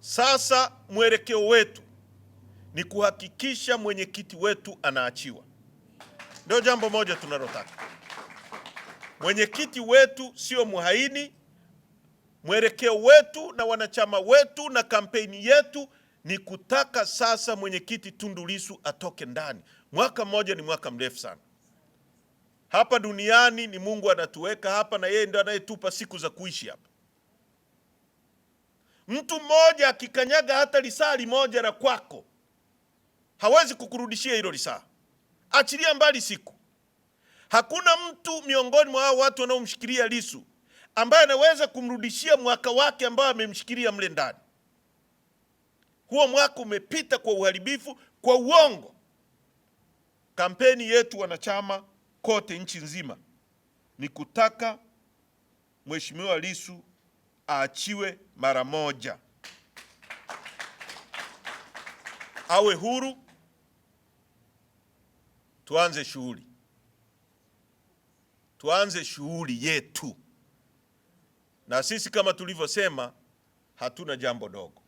Sasa mwelekeo wetu ni kuhakikisha mwenyekiti wetu anaachiwa. Ndio jambo moja tunalotaka. Mwenyekiti wetu sio muhaini. Mwelekeo wetu na wanachama wetu na kampeni yetu ni kutaka sasa mwenyekiti Tundu Lissu atoke ndani. Mwaka mmoja ni mwaka mrefu sana. Hapa duniani ni Mungu anatuweka hapa na yeye ndiye anayetupa siku za kuishi hapa. Mtu mmoja akikanyaga hata lisali moja la kwako hawezi kukurudishia hilo lisaa. Achilia mbali siku. Hakuna mtu miongoni mwa hao watu wanaomshikilia Lissu ambaye anaweza kumrudishia mwaka wake ambao amemshikilia mle ndani. Huo mwaka umepita kwa uharibifu, kwa uongo. Kampeni yetu wanachama kote nchi nzima ni kutaka Mheshimiwa Lissu aachiwe mara moja, awe huru, tuanze shughuli yetu. Na sisi kama tulivyosema, hatuna jambo dogo.